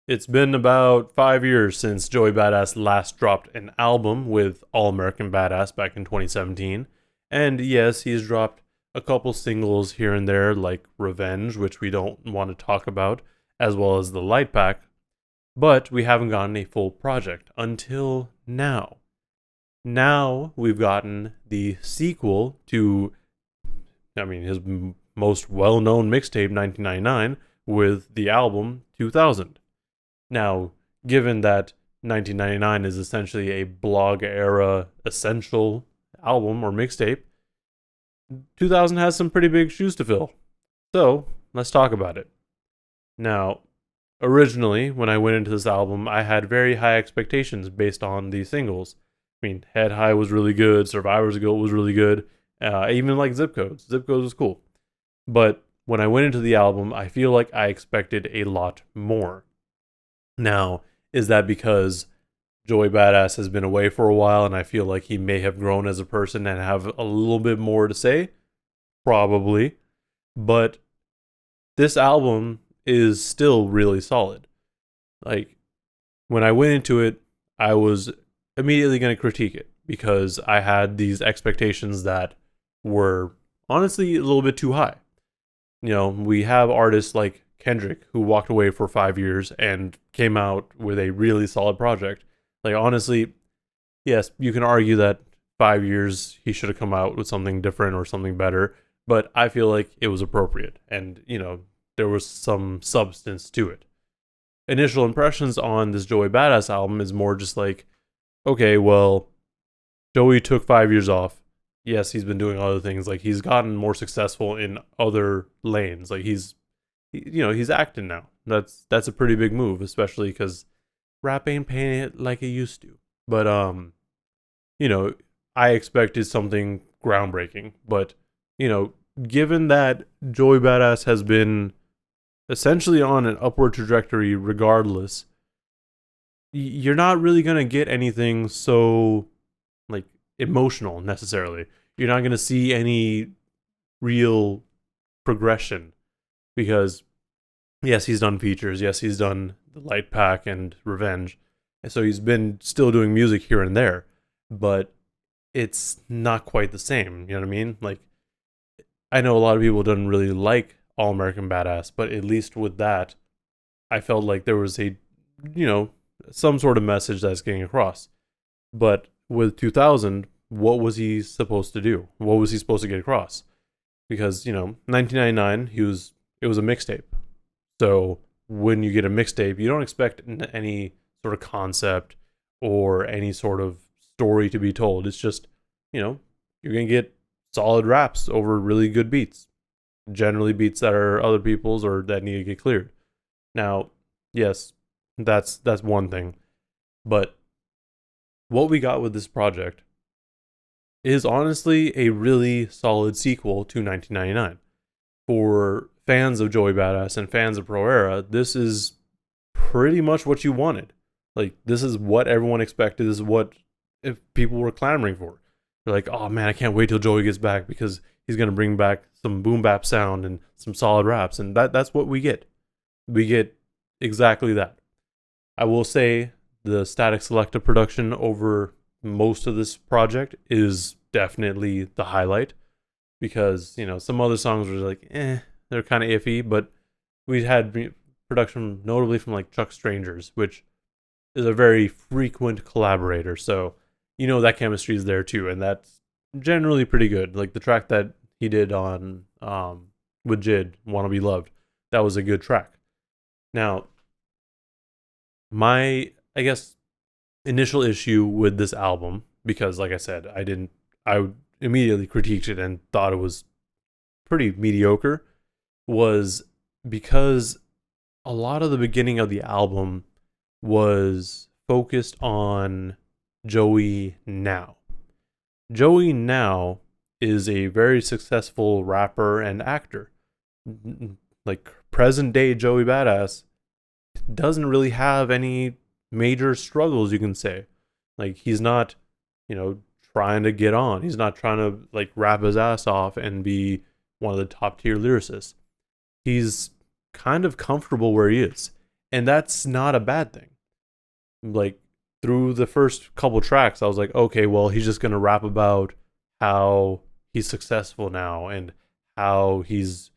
It's been about 5 years since Joey Badass last dropped an album with All American Badass back in 2017. And yes, he's dropped a couple singles here and there, like Revenge, which we don't want to talk about, as well as the Light Pack. But we haven't gotten a full project until now. Now we've gotten the sequel to, his most well known mixtape, 1999, with the album 2000. Now, given that 1999 is essentially a blog era essential album or mixtape, 2000 has some pretty big shoes to fill. So, let's talk about it. Now, originally, when I went into this album, I had very high expectations based on the singles. Head High was really good, Survivor's Guilt was really good, even like Zip Codes. Zip Codes was cool. But when I went into the album, I feel like I expected a lot more. Now, is that because Joey Badass has been away for a while and I feel like he may have grown as a person and have a little bit more to say? Probably. But this album is still really solid. Like, when I went into it, I was immediately going to critique it because I had these expectations that were honestly a little bit too high. We have artists like Kendrick, who walked away for 5 years and came out with a really solid project. Like, honestly, yes, you can argue that 5 years he should have come out with something different or something better, but I feel like it was appropriate and, there was some substance to it. Initial impressions on this Joey Badass album is more just like, okay, well, Joey took 5 years off. Yes, he's been doing other things. Like, he's gotten more successful in other lanes. Like, he's acting now. That's a pretty big move, especially because rap ain't paying it like it used to. But I expected something groundbreaking. But given that Joey Badass has been essentially on an upward trajectory, regardless, you're not really gonna get anything so like emotional necessarily. You're not gonna see any real progression because yes, he's done features. Yes, he's done the Light Pack and Revenge. And so he's been still doing music here and there, but it's not quite the same. You know what I mean? Like, I know a lot of people don't really like All American Badass, but at least with that, I felt like there was a, some sort of message that's getting across. But with 2000, what was he supposed to do? What was he supposed to get across? Because, 1999, it was a mixtape. So when you get a mixtape, you don't expect any sort of concept or any sort of story to be told. It's just, you're going to get solid raps over really good beats. Generally beats that are other people's or that need to get cleared. Now, yes, that's one thing. But what we got with this project is honestly a really solid sequel to 1999. For fans of Joey Badass and fans of Pro Era, this is pretty much what you wanted. Like, this is what everyone expected. This is what if people were clamoring for. They're like, oh man, I can't wait till Joey gets back because he's going to bring back some boom bap sound and some solid raps. And that's what we get. We get exactly that. I will say the Static Selecta production over most of this project is definitely the highlight because, some other songs were like, they're kind of iffy, but we had production notably from like Chuck Strangers, which is a very frequent collaborator. So, that chemistry is there too. And that's generally pretty good. Like the track that he did on with Jid, Wanna Be Loved, that was a good track. Now, my, I guess, initial issue with this album, because like I said, I immediately critiqued it and thought it was pretty mediocre, was because a lot of the beginning of the album was focused on Joey now. Joey now is a very successful rapper and actor. Like, present day Joey Badass doesn't really have any major struggles, you can say. Like, he's not, trying to get on. He's not trying to, like, rap his ass off and be one of the top tier lyricists. He's kind of comfortable where he is. And that's not a bad thing. Like through the first couple tracks, I was like, okay, well, he's just gonna rap about how he's successful now and how he's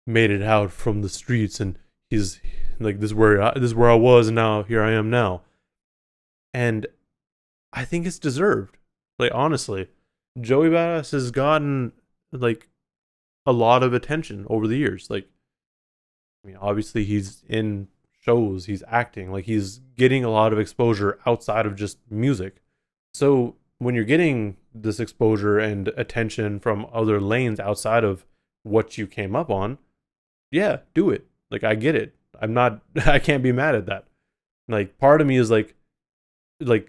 made it out from the streets, and he's like, this is where I was, and now here I am now. And I think it's deserved. Like honestly, Joey Badass has gotten like a lot of attention over the years. Like, I mean, obviously he's in shows, he's acting, like he's getting a lot of exposure outside of just music. So when you're getting this exposure and attention from other lanes outside of what you came up on, yeah, do it. Like I get it. I'm not I can't be mad at that. Like part of me is like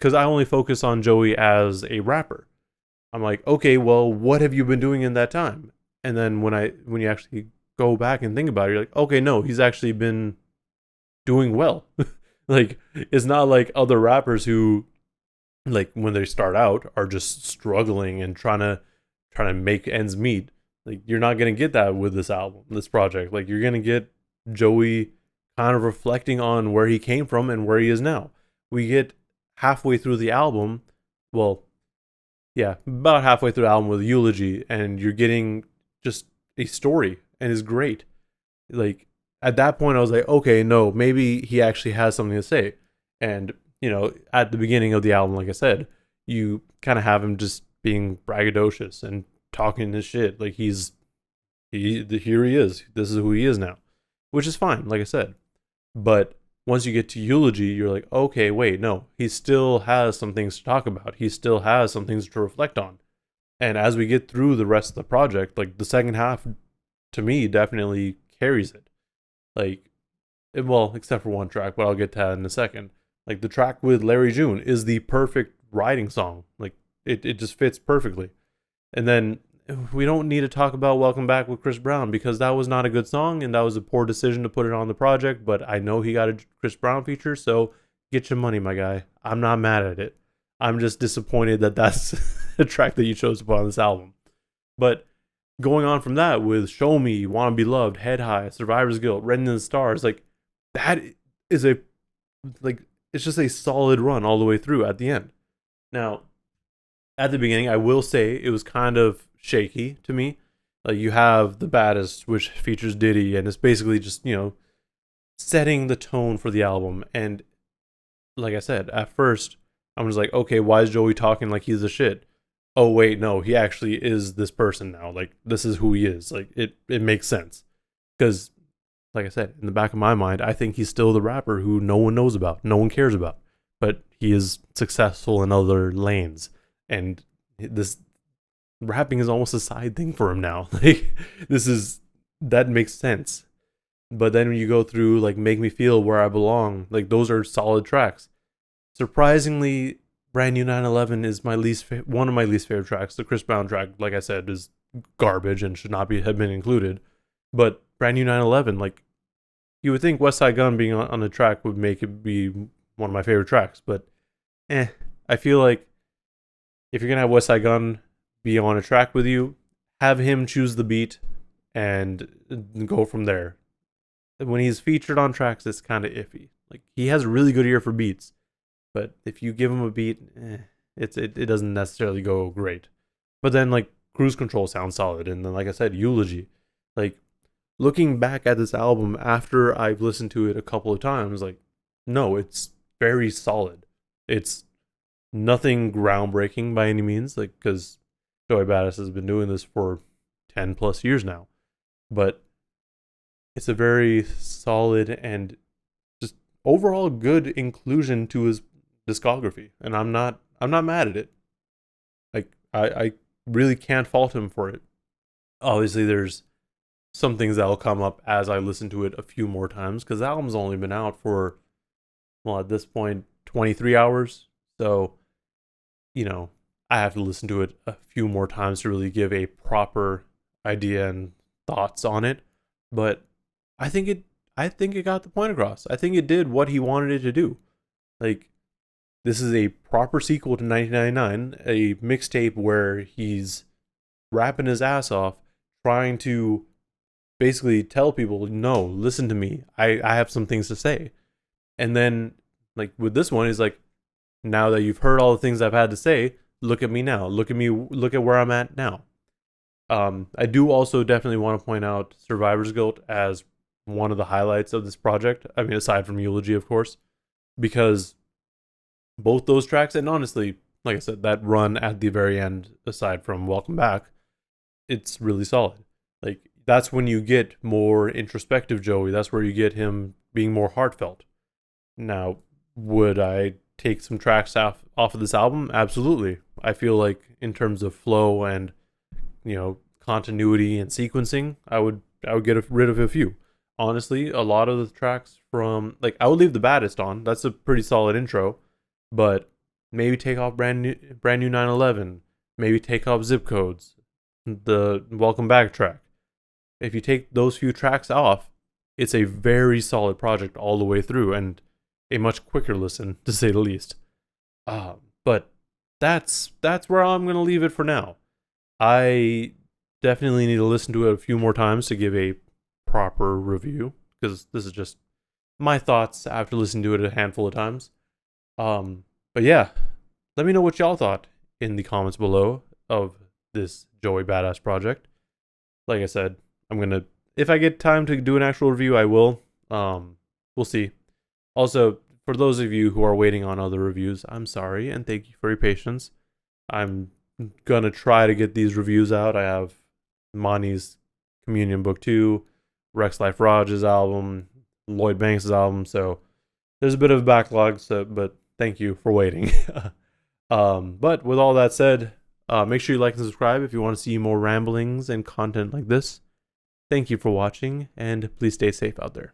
cuz I only focus on Joey as a rapper. I'm like, "Okay, well, what have you been doing in that time?" And then when you actually go back and think about it, you're like, "Okay, no, he's actually been doing well." Like it's not like other rappers who like when they start out are just struggling and trying to make ends meet. Like you're not gonna get that with this album, this project. Like you're gonna get Joey kind of reflecting on where he came from and where he is now. We get halfway through the album, well, yeah, about halfway through the album with Eulogy, and you're getting just a story, and it's great. Like at that point, I was like, okay, no, maybe he actually has something to say. And at the beginning of the album, like I said, you kind of have him just being braggadocious and talking his shit. Like here he is. This is who he is now, which is fine. Like I said, but once you get to Eulogy, you're like, okay, wait, no, he still has some things to talk about. He still has some things to reflect on. And as we get through the rest of the project, like the second half, to me, definitely carries it. Like, well, except for one track, but I'll get to that in a second. Like the track with Larry June is the perfect writing song. Like it just fits perfectly. And then we don't need to talk about Welcome Back with Chris Brown because that was not a good song and that was a poor decision to put it on the project, but I know he got a Chris Brown feature, so get your money, my guy. I'm not mad at it. I'm just disappointed that that's a track that you chose to put on this album. But going on from that with Show Me, Wanna Be Loved, Head High, Survivor's Guilt, Red in the Stars, like that is it's just a solid run all the way through at the end. Now, at the beginning, I will say it was kind of shaky to me. Like you have The Baddest, which features Diddy, and it's basically just, setting the tone for the album. And like I said, at first, I was like, okay, why is Joey talking like he's the shit? Oh wait, no, he actually is this person now. Like this is who he is. Like it makes sense. Because like I said, in the back of my mind, I think he's still the rapper who no one knows about, no one cares about. But he is successful in other lanes. And this rapping is almost a side thing for him now. Like that makes sense. But then when you go through like Make Me Feel Where I Belong, like those are solid tracks. Surprisingly, Brand New 911 is one of my least favorite tracks. The Chris Brown track, like I said, is garbage and should not have been included. But Brand New 911, like you would think West Side Gun being on the track would make it be one of my favorite tracks, but I feel like if you're gonna have West Side Gun be on a track with you, have him choose the beat and go from there. When he's featured on tracks, it's kind of iffy. Like he has a really good ear for beats, but if you give him a beat, it doesn't necessarily go great. But then like Cruise Control sounds solid, and then like I said, Eulogy. Like looking back at this album after I've listened to it a couple of times, like no, it's very solid. It's nothing groundbreaking by any means, like because Joey Badass has been doing this for 10 plus years now, but it's a very solid and just overall good inclusion to his discography, and I'm not mad at it. Like I really can't fault him for it. Obviously, there's some things that'll come up as I listen to it a few more times because the album's only been out for, well, at this point, 23 hours. So, I have to listen to it a few more times to really give a proper idea and thoughts on it. But I think it got the point across. I think it did what he wanted it to do. Like, this is a proper sequel to 1999, a mixtape where he's rapping his ass off, trying to basically tell people, no, listen to me. I have some things to say. And then like with this one, he's like, now that you've heard all the things I've had to say, look at me now. Look at me. Look at where I'm at now. I do also definitely want to point out Survivor's Guilt as one of the highlights of this project. I mean, aside from Eulogy, of course, because both those tracks, and honestly, like I said, that run at the very end, aside from Welcome Back, it's really solid. Like, that's when you get more introspective Joey. That's where you get him being more heartfelt. Now, would I take some tracks off of this album? Absolutely. I feel like in terms of flow and, you know, continuity and sequencing, I would get rid of a few. Honestly, a lot of the tracks from, like, I would leave the Baddest on. That's a pretty solid intro, but maybe take off brand new 911. Maybe take off Zip Codes, the Welcome Back track. If you take those few tracks off, it's a very solid project all the way through, and a much quicker listen, to say the least. But that's where I'm gonna leave it for now. I definitely need to listen to it a few more times to give a proper review, because this is just my thoughts after listening to it a handful of times. But yeah, let me know what y'all thought in the comments below of this Joey Badass project. Like I said, I'm gonna, if I get time to do an actual review, I will. We'll see. Also, for those of you who are waiting on other reviews, I'm sorry and thank you for your patience. I'm gonna try to get these reviews out. I have Monty's Communion Book 2, Rex Life Raj's album, Lloyd Banks' album, so there's a bit of a backlog, but thank you for waiting. But with all that said, make sure you like and subscribe if you want to see more ramblings and content like this. Thank you for watching, and please stay safe out there.